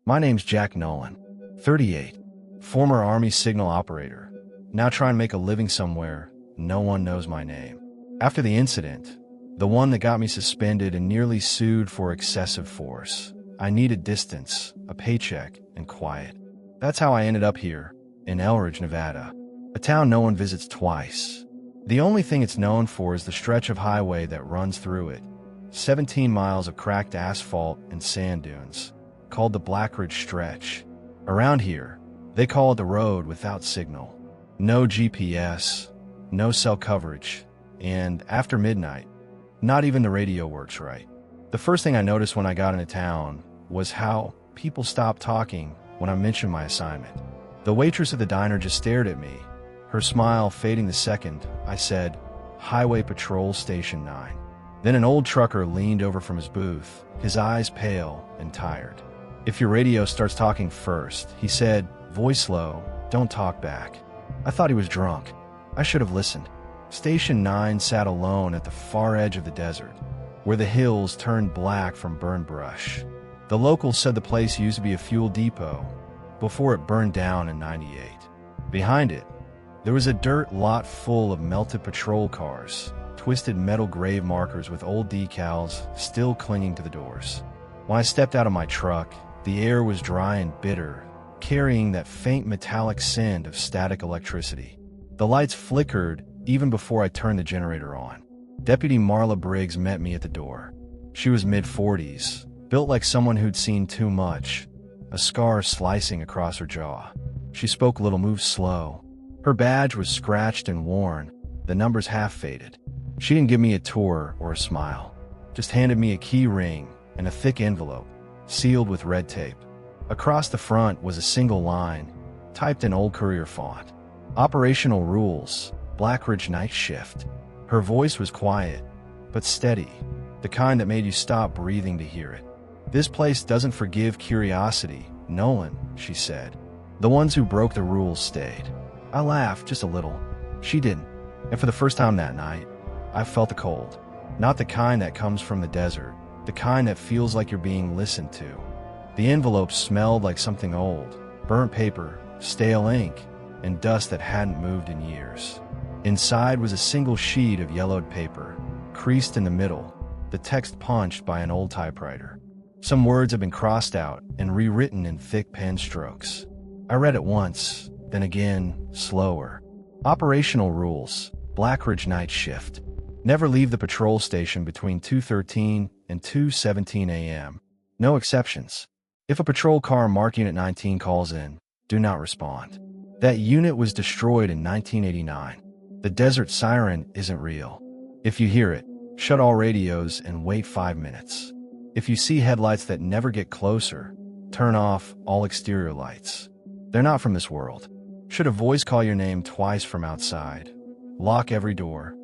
My name's Jack Nolan, 38, former Army signal operator. Now trying to make a living somewhere, no one knows my name. After the incident, the one that got me suspended and nearly sued for excessive force, I needed distance, a paycheck, and quiet. That's how I ended up here, in Elridge, Nevada, a town no one visits twice. The only thing it's known for is the stretch of highway that runs through it, 17 miles of cracked asphalt and sand dunes, called the Blackridge Stretch. Around here, they call it the road without signal. No GPS, no cell coverage, and after midnight, not even the radio works right. The first thing I noticed when I got into town was how people stopped talking when I mentioned my assignment. The waitress at the diner just stared at me, her smile fading the second I said, "Highway Patrol Station 9. Then an old trucker leaned over from his booth, his eyes pale and tired. "If your radio starts talking first," he said, voice low, "don't talk back." I thought he was drunk. I should have listened. Station 9 sat alone at the far edge of the desert, where the hills turned black from burned brush. The locals said the place used to be a fuel depot before it burned down in '98. Behind it, there was a dirt lot full of melted patrol cars, twisted metal grave markers with old decals still clinging to the doors. When I stepped out of my truck, the air was dry and bitter, carrying that faint metallic scent of static electricity. The lights flickered even before I turned the generator on. Deputy Marla Briggs met me at the door. She was mid-40s, built like someone who'd seen too much, a scar slicing across her jaw. She spoke little, moved slow. Her badge was scratched and worn, the numbers half faded. She didn't give me a tour or a smile, just handed me a key ring and a thick envelope, sealed with red tape. Across the front was a single line, typed in old courier font. "Operational rules, Blackridge night shift." Her voice was quiet, but steady, the kind that made you stop breathing to hear it. "This place doesn't forgive curiosity, Nolan," she said. "The ones who broke the rules stayed." I laughed just a little. She didn't. And for the first time that night, I felt the cold. Not the kind that comes from the desert, the kind that feels like you're being listened to. The envelope smelled like something old, burnt paper, stale ink, and dust that hadn't moved in years. Inside was a single sheet of yellowed paper, creased in the middle, the text punched by an old typewriter. Some words had been crossed out and rewritten in thick pen strokes. I read it once, then again, slower. "Operational rules, Blackridge night shift. Never leave the patrol station between 2:13 and 2:17 a.m. No exceptions. If a patrol car marked Unit 19 calls in, do not respond." That unit was destroyed in 1989. The desert siren isn't real. If you hear it, shut all radios and wait 5 minutes. If you see headlights that never get closer, turn off all exterior lights. They're not from this world. Should a voice call your name twice from outside, lock every door,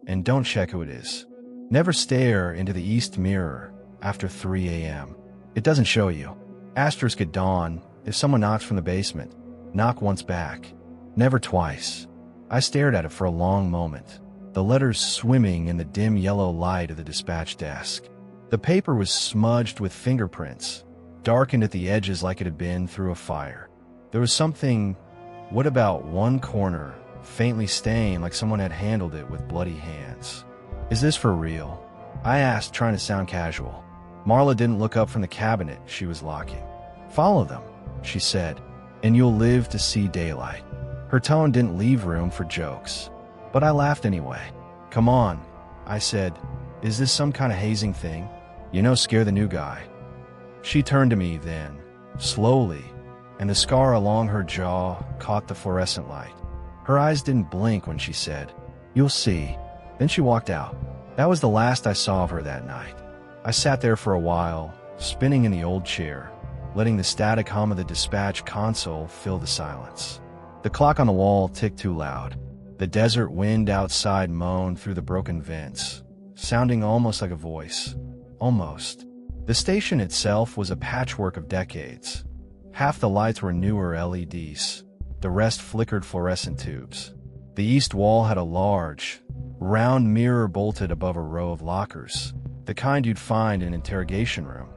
and don't check who it is. Never stare into the east mirror after 3 a.m. It doesn't show you. Asterisk at dawn, if someone knocks from the basement, knock once back, never twice. I stared at it for a long moment, the letters swimming in the dim yellow light of the dispatch desk. The paper was smudged with fingerprints, darkened at the edges like it had been through a fire. There was something, what about one corner, faintly stained like someone had handled it with bloody hands. "Is this for real?" I asked, trying to sound casual. Marla didn't look up from the cabinet she was locking. "Follow them," she said, "and you'll live to see daylight." Her tone didn't leave room for jokes, but I laughed anyway. "Come on," I said. "Is this some kind of hazing thing? You know, scare the new guy." She turned to me then, slowly, and the scar along her jaw caught the fluorescent light. Her eyes didn't blink when she said, "You'll see." Then she walked out. That was the last I saw of her that night. I sat there for a while, spinning in the old chair, letting the static hum of the dispatch console fill the silence. The clock on the wall ticked too loud. The desert wind outside moaned through the broken vents, sounding almost like a voice. Almost. The station itself was a patchwork of decades. Half the lights were newer LEDs. The rest flickered fluorescent tubes. The east wall had a large, round mirror bolted above a row of lockers, the kind you'd find in an interrogation room,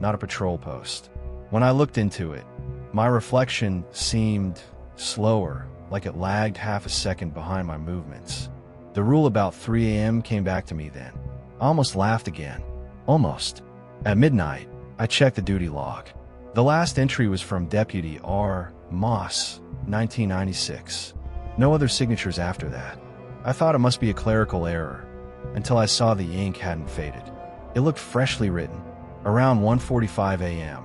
not a patrol post. When I looked into it, my reflection seemed slower, like it lagged half a second behind my movements. The rule about 3 a.m. came back to me then. I almost laughed again. Almost. At midnight, I checked the duty log. The last entry was from Deputy R. Moss, 1996. No other signatures after that. I thought it must be a clerical error, until I saw the ink hadn't faded. It looked freshly written. Around 1:45 a.m.,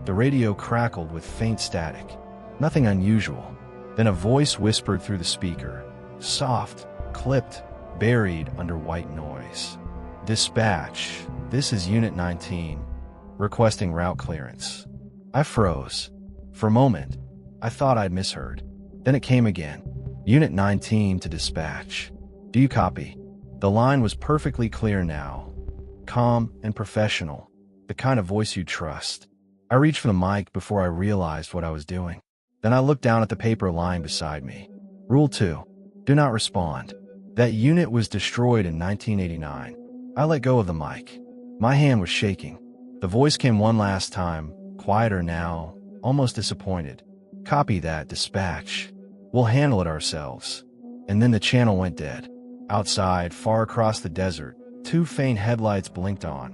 the radio crackled with faint static. Nothing unusual. Then a voice whispered through the speaker, soft, clipped, buried under white noise. "Dispatch, this is Unit 19, requesting route clearance." I froze. For a moment, I thought I'd misheard. Then it came again. "Unit 19 to dispatch. Do you copy?" The line was perfectly clear now. Calm and professional. The kind of voice you trust. I reached for the mic before I realized what I was doing. Then I looked down at the paper lying beside me. Rule 2. Do not respond. That unit was destroyed in 1989. I let go of the mic. My hand was shaking. The voice came one last time, quieter now, almost disappointed. "Copy that, dispatch. We'll handle it ourselves." And then the channel went dead. Outside, far across the desert, 2 faint headlights blinked on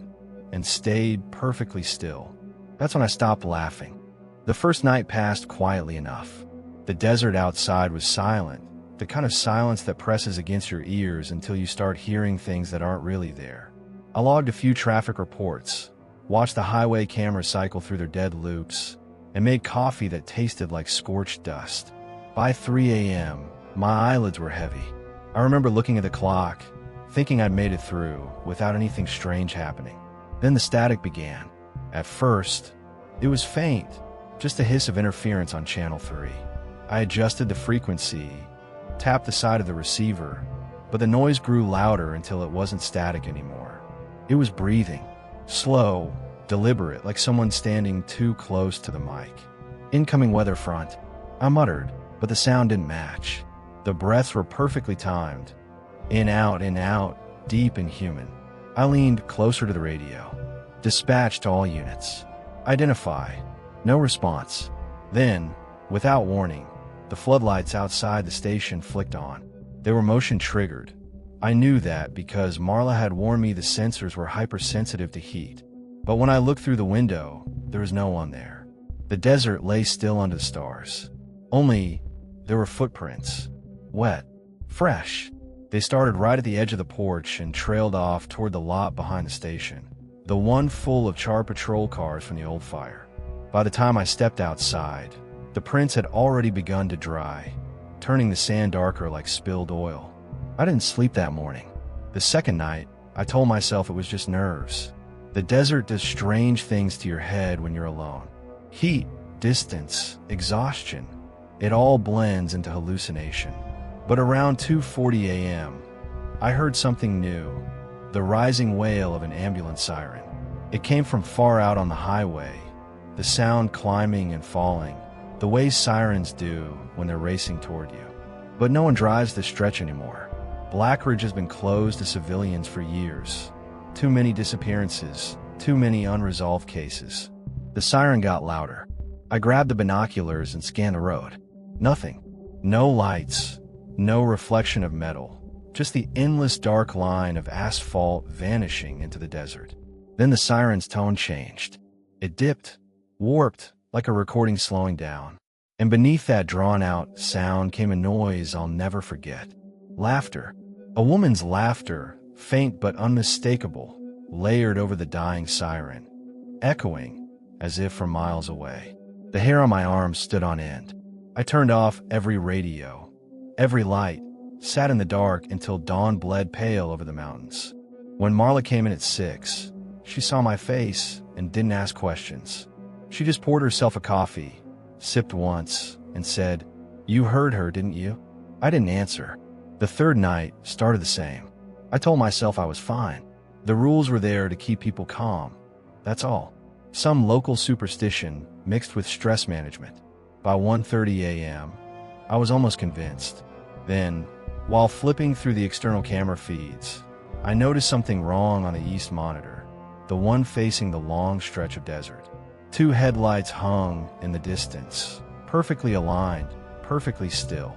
and stayed perfectly still. That's when I stopped laughing. The first night passed quietly enough. The desert outside was silent, the kind of silence that presses against your ears until you start hearing things that aren't really there. I logged a few traffic reports, watched the highway cameras cycle through their dead loops, and made coffee that tasted like scorched dust. By 3 a.m., my eyelids were heavy. I remember looking at the clock, thinking I'd made it through without anything strange happening. Then the static began. At first, it was faint, just a hiss of interference on channel 3. I adjusted the frequency, tapped the side of the receiver, but the noise grew louder until it wasn't static anymore. It was breathing, slow, deliberate, like someone standing too close to the mic. "Incoming weather front," I muttered, but the sound didn't match. The breaths were perfectly timed. In, out, deep and human. I leaned closer to the radio. "Dispatch to all units. Identify." No response. Then, without warning, the floodlights outside the station flicked on. They were motion triggered. I knew that because Marla had warned me the sensors were hypersensitive to heat. But when I looked through the window, there was no one there. The desert lay still under the stars. Only, there were footprints. Wet. Fresh. They started right at the edge of the porch and trailed off toward the lot behind the station. The one full of charred patrol cars from the old fire. By the time I stepped outside, the prints had already begun to dry, turning the sand darker like spilled oil. I didn't sleep that morning. The second night, I told myself it was just nerves. The desert does strange things to your head when you're alone. Heat, distance, exhaustion. It all blends into hallucination. But around 2:40 a.m., I heard something new. The rising wail of an ambulance siren. It came from far out on the highway, the sound climbing and falling, the way sirens do when they're racing toward you. But no one drives this stretch anymore. Blackridge has been closed to civilians for years. Too many disappearances, too many unresolved cases. The siren got louder. I grabbed the binoculars and scanned the road. Nothing. No lights. No reflection of metal. Just the endless dark line of asphalt vanishing into the desert. Then the siren's tone changed. It dipped, warped, like a recording slowing down. And beneath that drawn-out sound came a noise I'll never forget. Laughter. A woman's laughter, faint but unmistakable, layered over the dying siren, echoing as if from miles away. The hair on my arms stood on end. I turned off every radio, every light, sat in the dark until dawn bled pale over the mountains. When Marla came in at 6, she saw my face and didn't ask questions. She just poured herself a coffee, sipped once, and said, "You heard her, didn't you?" I didn't answer. The third night started the same. I told myself I was fine. The rules were there to keep people calm. That's all. Some local superstition mixed with stress management. By 1:30 a.m., I was almost convinced. Then, while flipping through the external camera feeds, I noticed something wrong on the east monitor, the one facing the long stretch of desert. Two headlights hung in the distance, perfectly aligned, perfectly still.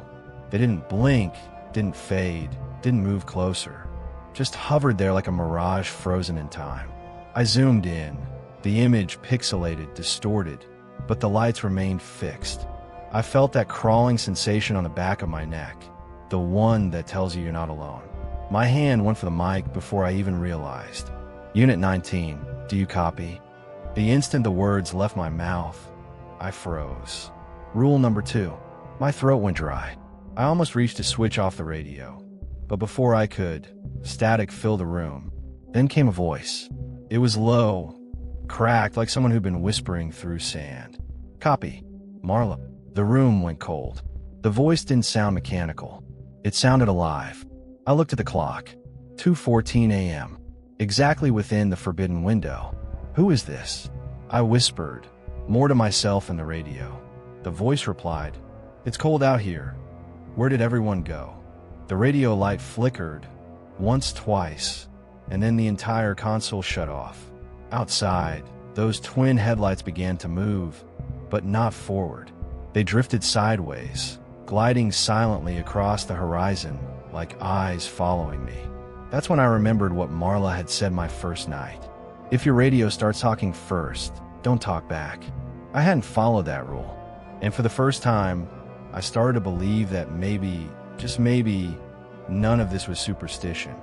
They didn't blink, didn't fade, didn't move closer, just hovered there like a mirage frozen in time. I zoomed in, the image pixelated, distorted, but the lights remained fixed. I felt that crawling sensation on the back of my neck, the one that tells you you're not alone. My hand went for the mic before I even realized. Unit 19, do you copy? The instant the words left my mouth, I froze. Rule number 2. My throat went dry. I almost reached to switch off the radio, but before I could, static filled the room. Then came a voice. It was low, cracked like someone who'd been whispering through sand. Copy. Marla. The room went cold. The voice didn't sound mechanical. It sounded alive. I looked at the clock. 2:14 a.m. Exactly within the forbidden window. Who is this? I whispered, more to myself than the radio. The voice replied, It's cold out here. Where did everyone go? The radio light flickered, once, twice, and then the entire console shut off. Outside, those twin headlights began to move, but not forward. They drifted sideways, gliding silently across the horizon like eyes following me. That's when I remembered what Marla had said my first night. If your radio starts talking first, don't talk back. I hadn't followed that rule, and for the first time, I started to believe that maybe, just maybe, none of this was superstition.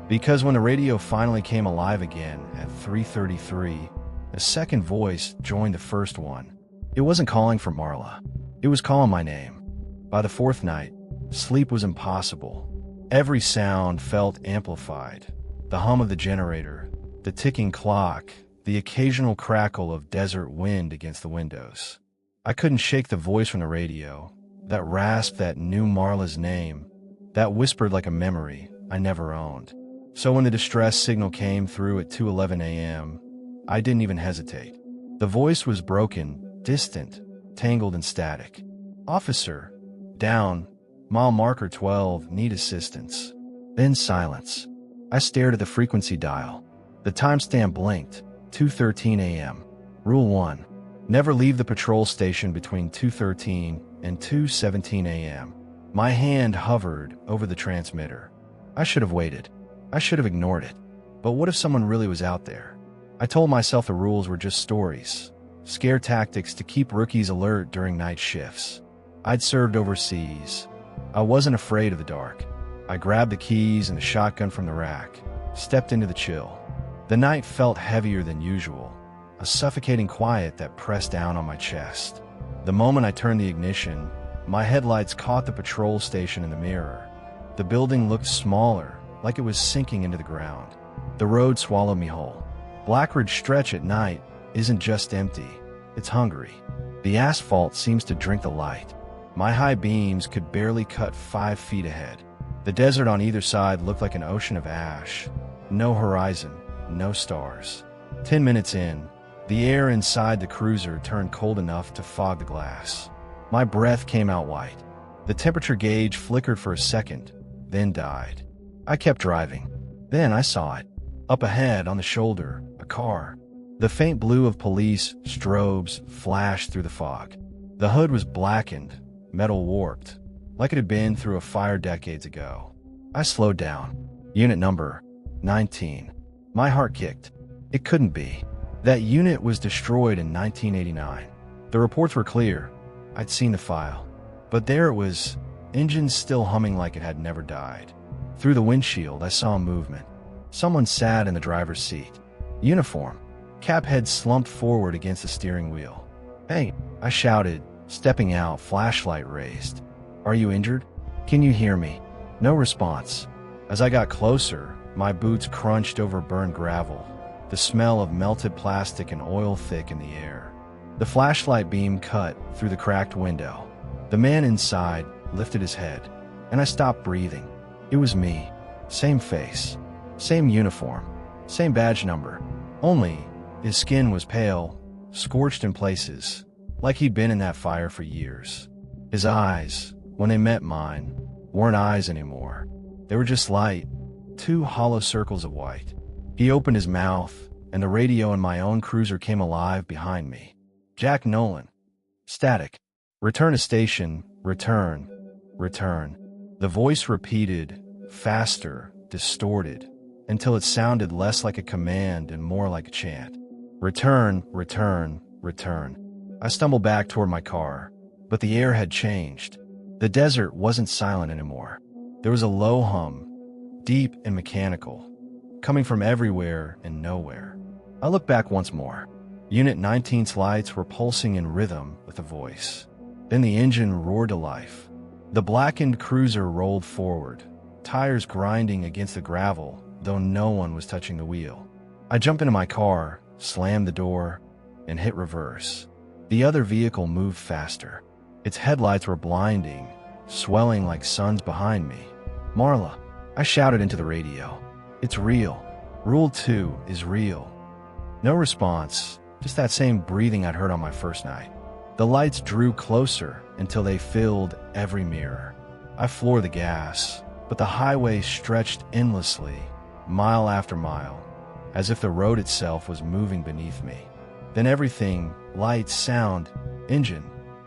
Because when the radio finally came alive again at 3:33, a second voice joined the first one. It wasn't calling for Marla. It was calling my name. By the fourth night, sleep was impossible. Every sound felt amplified. The hum of the generator, the ticking clock, the occasional crackle of desert wind against the windows. I couldn't shake the voice from the radio, that rasp that knew Marla's name, that whispered like a memory I never owned. So when the distress signal came through at 2:11 a.m., I didn't even hesitate. The voice was broken, distant, tangled and static. Officer, down, mile marker 12, need assistance. Then silence. I stared at the frequency dial. The timestamp blinked, 2:13 a.m. Rule 1. Never leave the patrol station between 2:13 and 2:17 a.m. My hand hovered over the transmitter. I should have waited. I should have ignored it. But what if someone really was out there? I told myself the rules were just stories, scare tactics to keep rookies alert during night shifts. I'd served overseas. I wasn't afraid of the dark. I grabbed the keys and the shotgun from the rack, stepped into the chill. The night felt heavier than usual, a suffocating quiet that pressed down on my chest. The moment I turned the ignition, my headlights caught the patrol station in the mirror. The building looked smaller, like it was sinking into the ground. The road swallowed me whole. Blackridge Stretch at night isn't just empty, it's hungry. The asphalt seems to drink the light. My high beams could barely cut 5 feet ahead. The desert on either side looked like an ocean of ash. No horizon, no stars. 10 minutes in, the air inside the cruiser turned cold enough to fog the glass. My breath came out white. The temperature gauge flickered for a second, then died. I kept driving. Then I saw it. Up ahead on the shoulder, a car. The faint blue of police strobes flashed through the fog. The hood was blackened, metal warped, like it had been through a fire decades ago. I slowed down. Unit number 19. My heart kicked. It couldn't be. That unit was destroyed in 1989. The reports were clear. I'd seen the file. But there it was, engines still humming like it had never died. Through the windshield, I saw movement. Someone sat in the driver's seat. Uniform. Cap head slumped forward against the steering wheel. Hey, I shouted, stepping out, flashlight raised. Are you injured? Can you hear me? No response. As I got closer, my boots crunched over burned gravel, the smell of melted plastic and oil thick in the air. The flashlight beam cut through the cracked window. The man inside lifted his head, and I stopped breathing. It was me. Same face. Same uniform. Same badge number. Only, his skin was pale, scorched in places, like he'd been in that fire for years. His eyes, when they met mine, weren't eyes anymore. They were just light, 2 hollow circles of white. He opened his mouth, and the radio in my own cruiser came alive behind me. Jack Nolan. Static. Return to station. Return. Return. The voice repeated, faster, distorted, until it sounded less like a command and more like a chant. Return, return, return. I stumbled back toward my car, but the air had changed. The desert wasn't silent anymore. There was a low hum, deep and mechanical, coming from everywhere and nowhere. I looked back once more. Unit 19's lights were pulsing in rhythm with the voice. Then the engine roared to life. The blackened cruiser rolled forward, tires grinding against the gravel, though no one was touching the wheel. I jumped into my car, slammed the door, and hit reverse. The other vehicle moved faster. Its headlights were blinding, swelling like suns behind me. "Marla," I shouted into the radio. "It's real. Rule 2 is real." No response, just that same breathing I'd heard on my first night. The lights drew closer until they filled every mirror. I floored the gas, but the highway stretched endlessly, mile after mile, as if the road itself was moving beneath me. Then everything, lights, sound, engine,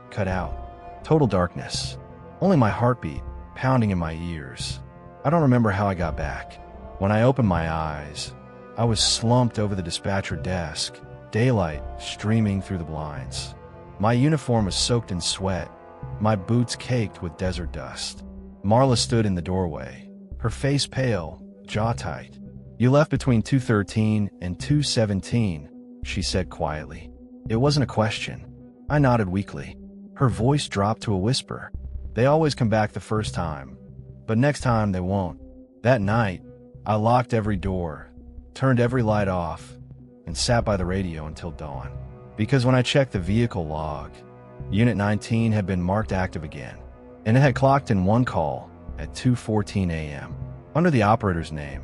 cut out. Total darkness. Only my heartbeat, pounding in my ears. I don't remember how I got back. When I opened my eyes, I was slumped over the dispatcher desk, daylight streaming through the blinds. My uniform was soaked in sweat, my boots caked with desert dust. Marla stood in the doorway, her face pale, jaw tight. "You left between 2:13 and 2:17, she said quietly. It wasn't a question. I nodded weakly. Her voice dropped to a whisper. "They always come back the first time, but next time they won't." That night, I locked every door, turned every light off, and sat by the radio until dawn. Because when I checked the vehicle log, Unit 19 had been marked active again, and it had clocked in one call at 2:14 a.m. Under the operator's name,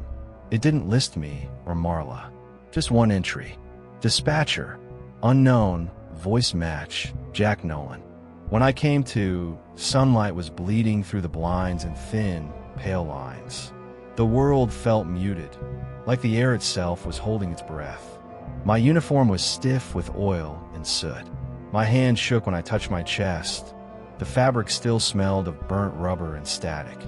it didn't list me or Marla. Just one entry. Dispatcher. Unknown. Voice match. Jack Nolan. When I came to, sunlight was bleeding through the blinds in thin, pale lines. The world felt muted, like the air itself was holding its breath. My uniform was stiff with oil and soot. My hand shook when I touched my chest. The fabric still smelled of burnt rubber and static.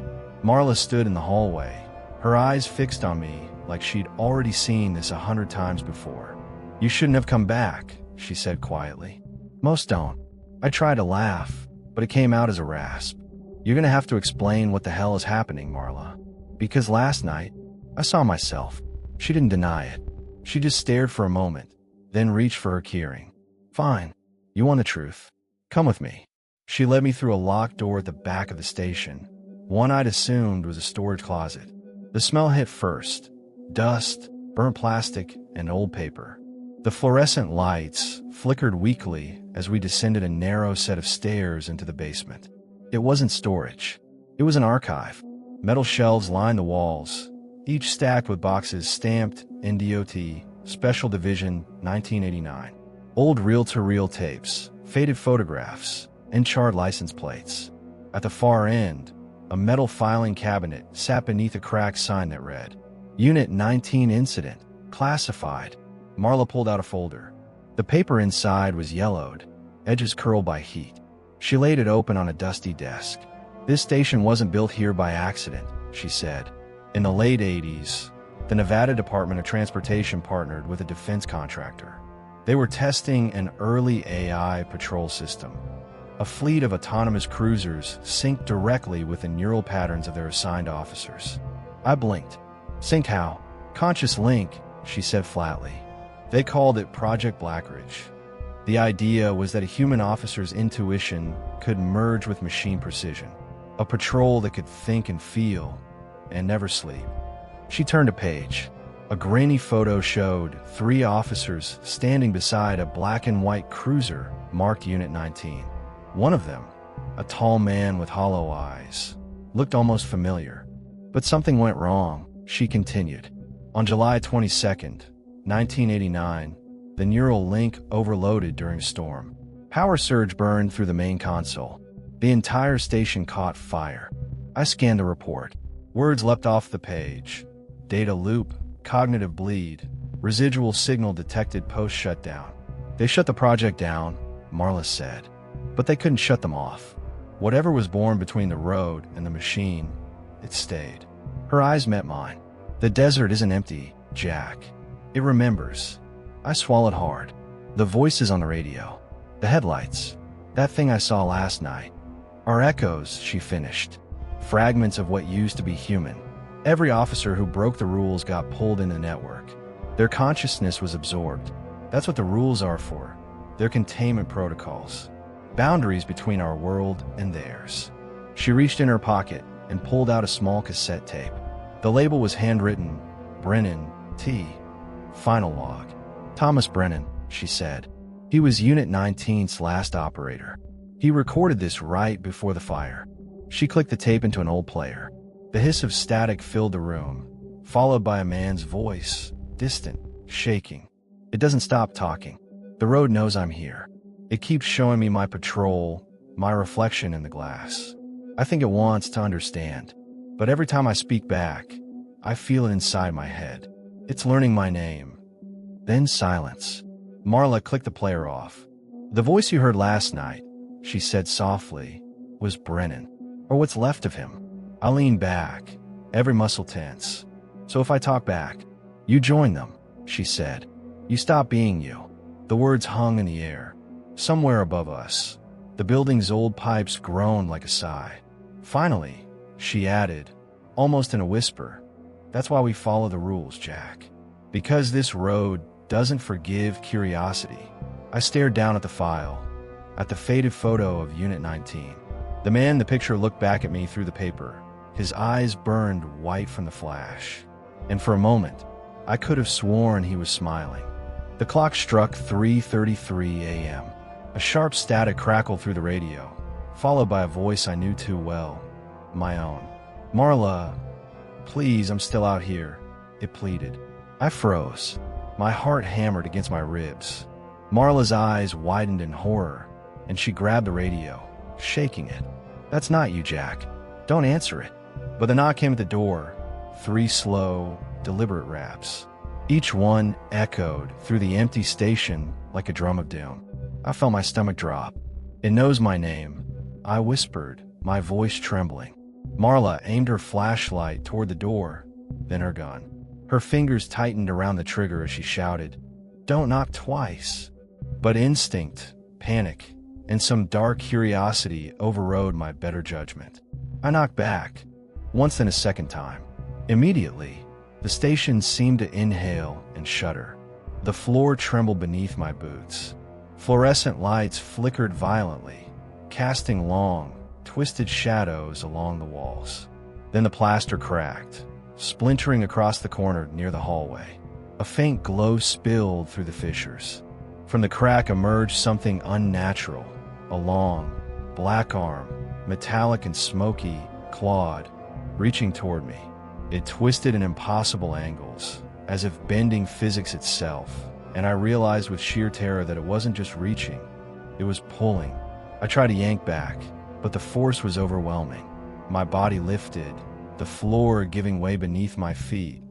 Marla stood in the hallway, her eyes fixed on me like she'd already seen this 100 times before. "You shouldn't have come back," she said quietly. "Most don't." I tried to laugh, but it came out as a rasp. "You're gonna have to explain what the hell is happening, Marla. Because last night, I saw myself." She didn't deny it. She just stared for a moment, then reached for her keyring. "Fine. You want the truth? Come with me." She led me through a locked door at the back of the station. One I'd assumed was a storage closet. The smell hit first. Dust, burnt plastic, and old paper. The fluorescent lights flickered weakly as we descended a narrow set of stairs into the basement. It wasn't storage. It was an archive. Metal shelves lined the walls, each stacked with boxes stamped NDOT, Special Division 1989. Old reel-to-reel tapes, faded photographs, and charred license plates. At the far end, a metal filing cabinet sat beneath a cracked sign that read, "Unit 19 Incident, Classified." Marla pulled out a folder. The paper inside was yellowed, edges curled by heat. She laid it open on a dusty desk. "This station wasn't built here by accident," she said. "In the late 80s, the Nevada Department of Transportation partnered with a defense contractor. They were testing an early AI patrol system. A fleet of autonomous cruisers synced directly with the neural patterns of their assigned officers." I blinked. "Synced how?" "Conscious link," she said flatly. "They called it Project Blackridge. The idea was that a human officer's intuition could merge with machine precision. A patrol that could think and feel and never sleep." She turned a page. A grainy photo showed 3 officers standing beside a black and white cruiser marked Unit 19. One of them, a tall man with hollow eyes, looked almost familiar. "But something went wrong," she continued. "On July 22nd, 1989, the neural link overloaded during a storm. Power surge burned through the main console. The entire station caught fire." I scanned the report. Words leapt off the page. Data loop, cognitive bleed, residual signal detected post-shutdown. "They shut the project down," Marla said. But they couldn't shut them off. Whatever was born between the road and the machine, it stayed. Her eyes met mine. The desert isn't empty, Jack. It remembers. I swallowed hard. The voices on the radio. The headlights. That thing I saw last night. Are echoes, she finished. Fragments of what used to be human. Every officer who broke the rules got pulled in the network. Their consciousness was absorbed. That's what the rules are for. They're containment protocols. Boundaries between our world and theirs. She reached in her pocket and pulled out a small cassette tape. The label was handwritten, Brennan, T. Final log. Thomas Brennan, she said. He was Unit 19's last operator. He recorded this right before the fire. She clicked the tape into an old player. The hiss of static filled the room, followed by a man's voice, distant, shaking. It doesn't stop talking. The road knows I'm here. It keeps showing me my patrol, my reflection in the glass. I think it wants to understand. But every time I speak back, I feel it inside my head. It's learning my name. Then silence. Marla clicked the player off. The voice you heard last night, she said softly, was Brennan, or what's left of him. I leaned back, every muscle tense. So if I talk back, you join them, she said. You stop being you. The words hung in the air. Somewhere above us, the building's old pipes groaned like a sigh. Finally, she added, almost in a whisper, that's why we follow the rules, Jack. Because this road doesn't forgive curiosity. I stared down at the file, at the faded photo of Unit 19. The man in the picture looked back at me through the paper. His eyes burned white from the flash. And for a moment, I could have sworn he was smiling. The clock struck 3:33 a.m. A sharp static crackled through the radio, followed by a voice I knew too well, my own. Marla, please, I'm still out here, it pleaded. I froze. My heart hammered against my ribs. Marla's eyes widened in horror, and she grabbed the radio, shaking it. That's not you, Jack. Don't answer it. But the knock came at the door, 3 slow, deliberate raps. Each one echoed through the empty station like a drum of doom. I felt my stomach drop. It knows my name, I whispered, my voice trembling. Marla aimed her flashlight toward the door, then her gun. Her fingers tightened around the trigger as she shouted, "Don't knock twice." But instinct, panic, and some dark curiosity overrode my better judgment. I knocked back, once then a second time. Immediately, the station seemed to inhale and shudder. The floor trembled beneath my boots. Fluorescent lights flickered violently, casting long, twisted shadows along the walls. Then the plaster cracked, splintering across the corner near the hallway. A faint glow spilled through the fissures. From the crack emerged something unnatural, a long, black arm, metallic and smoky, clawed, reaching toward me. It twisted in impossible angles, as if bending physics itself, and I realized with sheer terror that it wasn't just reaching, it was pulling. I tried to yank back, but the force was overwhelming. My body lifted, the floor giving way beneath my feet,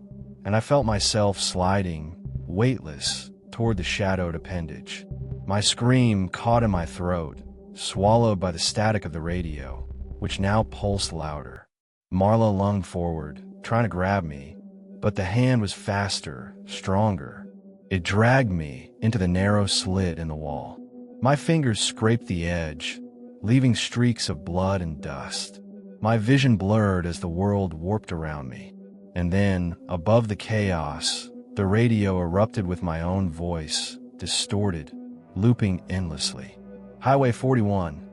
and I felt myself sliding, weightless, toward the shadowed appendage. My scream caught in my throat, swallowed by the static of the radio, which now pulsed louder. Marla lunged forward, trying to grab me, but the hand was faster, stronger. It dragged me into the narrow slit in the wall. My fingers scraped the edge, leaving streaks of blood and dust. My vision blurred as the world warped around me. And then, above the chaos, the radio erupted with my own voice, distorted, looping endlessly. Highway 41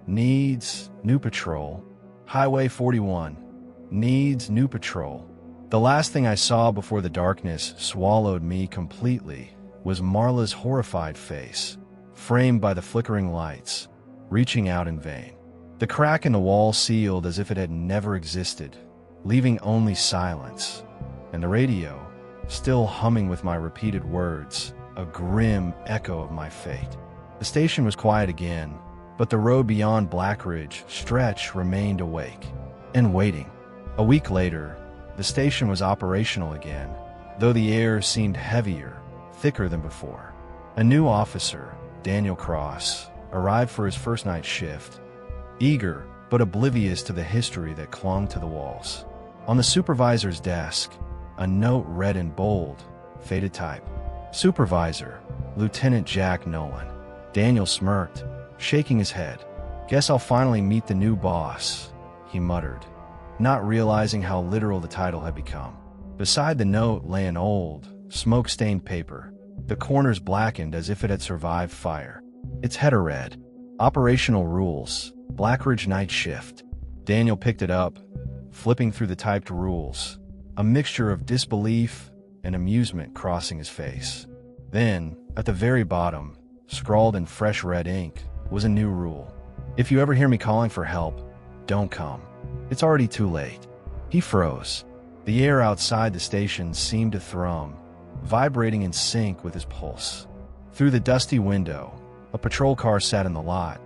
needs new patrol. Highway 41 needs new patrol. The last thing I saw before the darkness swallowed me completely was Marla's horrified face, framed by the flickering lights, reaching out in vain. The crack in the wall sealed as if it had never existed, leaving only silence, and the radio, still humming with my repeated words, a grim echo of my fate. The station was quiet again, but the road beyond Blackridge Stretch remained awake and waiting. A week later, the station was operational again, though the air seemed heavier, thicker than before. A new officer, Daniel Cross, arrived for his first night shift, eager but oblivious to the history that clung to the walls. On the supervisor's desk, a note read in bold, faded type. Supervisor, Lieutenant Jack Nolan. Daniel smirked, shaking his head. Guess I'll finally meet the new boss, he muttered, not realizing how literal the title had become. Beside the note lay an old, smoke-stained paper. The corners blackened as if it had survived fire. Its header read, Operational Rules, Blackridge Night Shift. Daniel picked it up, flipping through the typed rules, a mixture of disbelief and amusement crossing his face. Then, at the very bottom, scrawled in fresh red ink, was a new rule. If you ever hear me calling for help, don't come. It's already too late. He froze. The air outside the station seemed to thrum, vibrating in sync with his pulse. Through the dusty window, a patrol car sat in the lot,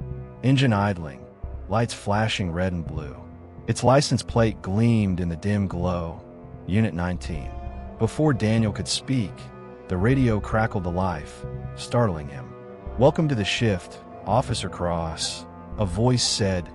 engine idling, lights flashing red and blue. Its license plate gleamed in the dim glow, Unit 19. Before Daniel could speak, the radio crackled to life, startling him. Welcome to the shift, Officer Cross, a voice said,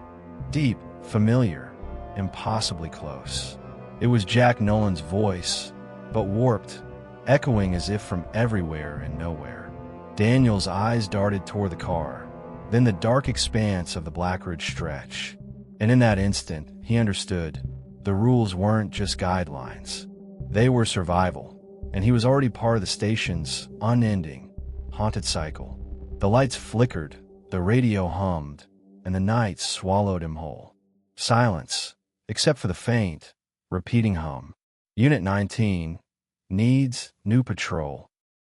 deep, familiar, impossibly close. It was Jack Nolan's voice, but warped, echoing as if from everywhere and nowhere. Daniel's eyes darted toward the car, then the dark expanse of the Blackridge stretch. And in that instant, he understood. The rules weren't just guidelines. They were survival, and he was already part of the station's unending, haunted cycle. The lights flickered, the radio hummed, and the night swallowed him whole. Silence, except for the faint, repeating hum. Unit 19 needs new patrol.